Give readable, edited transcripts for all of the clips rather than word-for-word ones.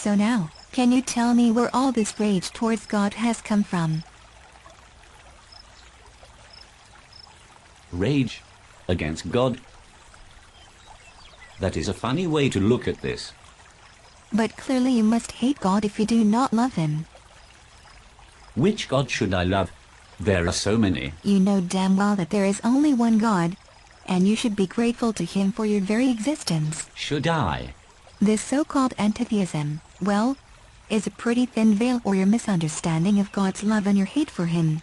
So now, can you tell me where all this rage towards God has come from? Rage against God? That is a funny way to look at this. But clearly you must hate God if you do not love him. Which God should I love? There are so many. You know damn well that there is only one God, and you should be grateful to him for your very existence. Should I? This so-called antitheism, well, is a pretty thin veil or your misunderstanding of God's love and your hate for him.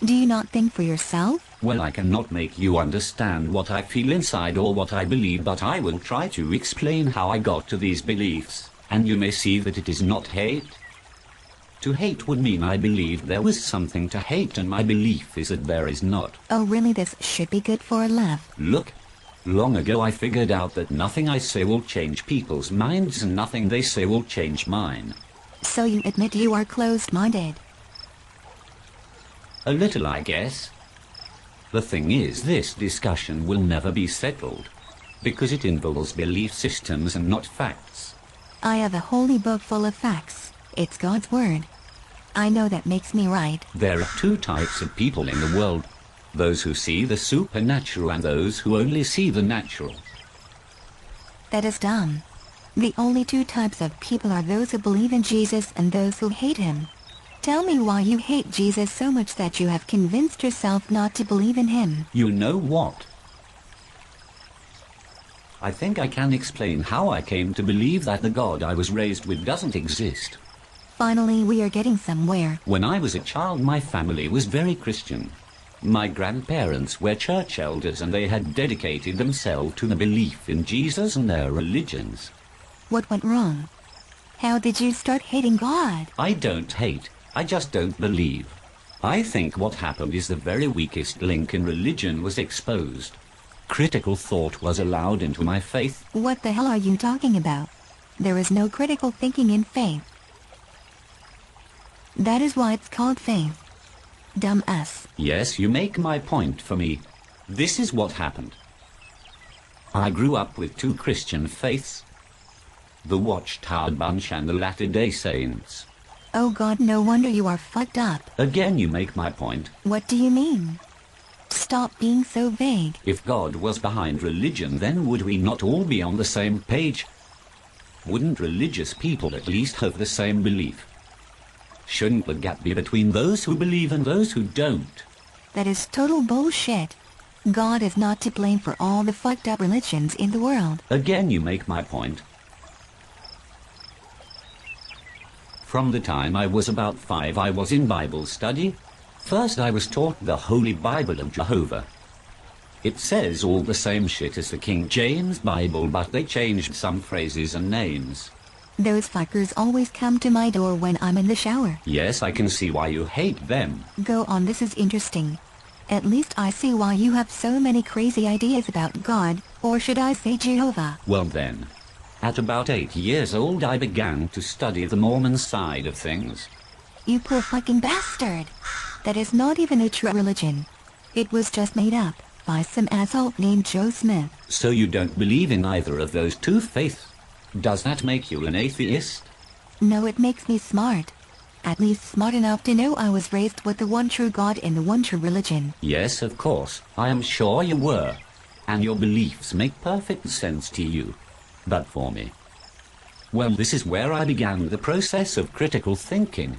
Do you not think for yourself? Well, I cannot make you understand what I feel inside or what I believe, but I will try to explain how I got to these beliefs, and you may see that it is not hate. To hate would mean I believed there was something to hate, and my belief is that there is not. Oh really, this should be good for a laugh. Look, long ago I figured out that nothing I say will change people's minds and nothing they say will change mine. So you admit you are closed-minded? A little, I guess. The thing is, this discussion will never be settled, because it involves belief systems and not facts. I have a holy book full of facts. It's God's word. I know that makes me right. There are two types of people in the world. Those who see the supernatural and those who only see the natural. That is dumb. The only two types of people are those who believe in Jesus and those who hate him. Tell me why you hate Jesus so much that you have convinced yourself not to believe in him. You know what? I think I can explain how I came to believe that the God I was raised with doesn't exist. Finally, we are getting somewhere. When I was a child, my family was very Christian. My grandparents were church elders and they had dedicated themselves to the belief in Jesus and their religions. What went wrong? How did you start hating God? I don't hate, I just don't believe. I think what happened is the very weakest link in religion was exposed. Critical thought was allowed into my faith. What the hell are you talking about? There is no critical thinking in faith. That is why it's called faith. Dumbass. Yes, you make my point for me. This is what happened. I grew up with two Christian faiths. The Watchtower Bunch and the Latter-day Saints. Oh God, no wonder you are fucked up. Again, you make my point. What do you mean? Stop being so vague. If God was behind religion, then would we not all be on the same page? Wouldn't religious people at least have the same belief? Shouldn't the gap be between those who believe and those who don't? That is total bullshit. God is not to blame for all the fucked up religions in the world. Again, you make my point. From the time I was about 5, I was in Bible study. First, I was taught the Holy Bible of Jehovah. It says all the same shit as the King James Bible, but they changed some phrases and names. Those fuckers always come to my door when I'm in the shower. Yes, I can see why you hate them. Go on, this is interesting. At least I see why you have so many crazy ideas about God, or should I say Jehovah. Well then, at about 8 years old I began to study the Mormon side of things. You poor fucking bastard! That is not even a true religion. It was just made up by some asshole named Joe Smith. So you don't believe in either of those two faiths? Does that make you an atheist? No, it makes me smart. At least smart enough to know I was raised with the one true God in the one true religion. Yes, of course. I am sure you were. And your beliefs make perfect sense to you. But for me, well, this is where I began the process of critical thinking.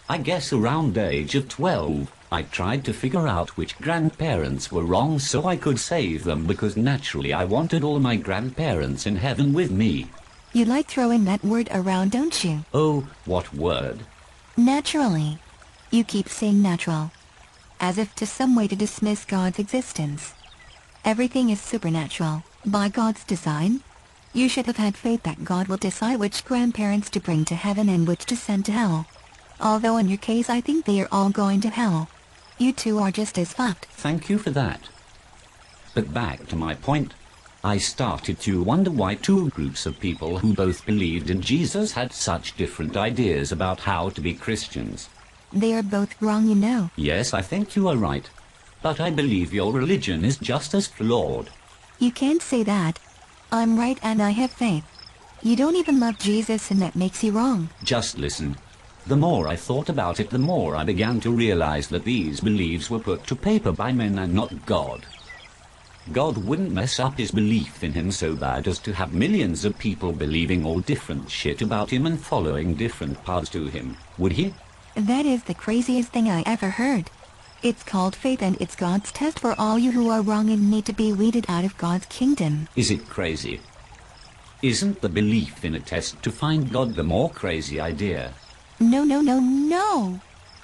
I guess around the age of 12, I tried to figure out which grandparents were wrong so I could save them, because naturally I wanted all my grandparents in heaven with me. You like throwing that word around, don't you? Oh, what word? Naturally. You keep saying natural, as if to some way to dismiss God's existence. Everything is supernatural, by God's design. You should have had faith that God will decide which grandparents to bring to heaven and which to send to hell. Although in your case I think they are all going to hell. You two are just as fucked. Thank you for that. But back to my point. I started to wonder why two groups of people who both believed in Jesus had such different ideas about how to be Christians. They are both wrong, you know. Yes, I think you are right. But I believe your religion is just as flawed. You can't say that. I'm right and I have faith. You don't even love Jesus, and that makes you wrong. Just listen. The more I thought about it, the more I began to realize that these beliefs were put to paper by men and not God. God wouldn't mess up his belief in him so bad as to have millions of people believing all different shit about him and following different paths to him, would he? That is the craziest thing I ever heard. It's called faith, and it's God's test for all you who are wrong and need to be weeded out of God's kingdom. Is it crazy? Isn't the belief in a test to find God the more crazy idea? No, no, no, no.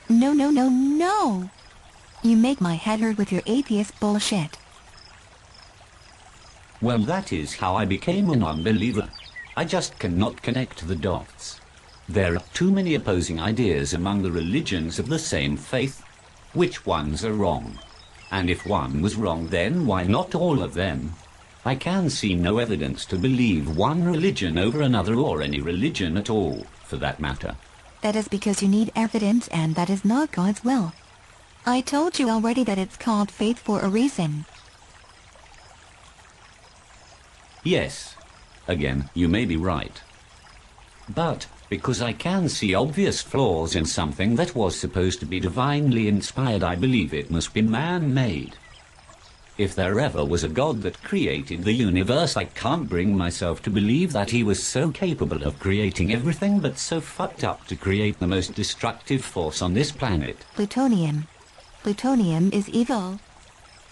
No, no, no, no. You make my head hurt with your atheist bullshit. Well, that is how I became an unbeliever. I just cannot connect the dots. There are too many opposing ideas among the religions of the same faith. Which ones are wrong? And if one was wrong, then why not all of them? I can see no evidence to believe one religion over another, or any religion at all, for that matter. That is because you need evidence, and that is not God's will. I told you already that it's called faith for a reason. Yes. Again, you may be right. But because I can see obvious flaws in something that was supposed to be divinely inspired, I believe it must be man-made. If there ever was a God that created the universe, I can't bring myself to believe that he was so capable of creating everything but so fucked up to create the most destructive force on this planet. Plutonium. Plutonium is evil.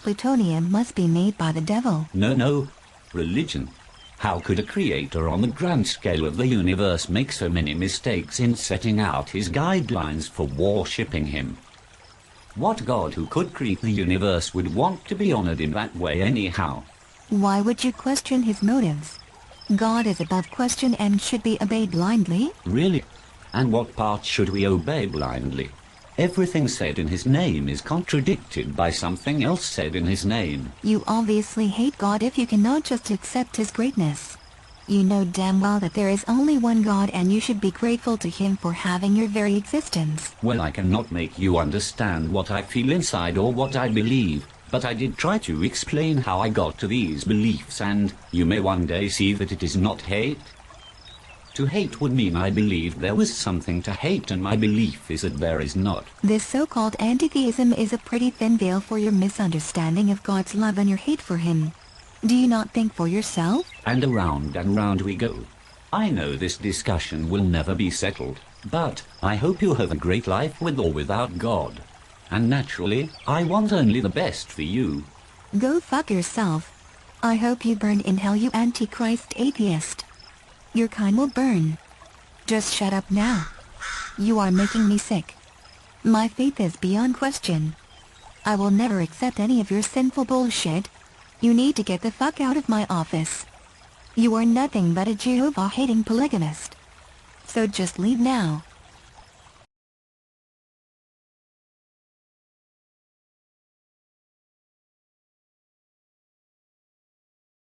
Plutonium must be made by the devil. No. Religion. How could a creator on the grand scale of the universe make so many mistakes in setting out his guidelines for worshipping him? What God who could create the universe would want to be honored in that way anyhow? Why would you question his motives? God is above question and should be obeyed blindly. Really? And what part should we obey blindly? Everything said in his name is contradicted by something else said in his name. You obviously hate God if you cannot just accept his greatness. You know damn well that there is only one God, and you should be grateful to him for having your very existence. Well, I cannot make you understand what I feel inside or what I believe, but I did try to explain how I got to these beliefs, and you may one day see that it is not hate. To hate would mean I believed there was something to hate, and my belief is that there is not. This so-called anti-theism is a pretty thin veil for your misunderstanding of God's love and your hate for him. Do you not think for yourself? And round we go. I know this discussion will never be settled, but I hope you have a great life with or without God. And naturally, I want only the best for you. Go fuck yourself. I hope you burn in hell, you antichrist atheist. Your kind will burn. Just shut up now. You are making me sick. My faith is beyond question. I will never accept any of your sinful bullshit. You need to get the fuck out of my office. You are nothing but a Jehovah-hating polygamist. So just leave now.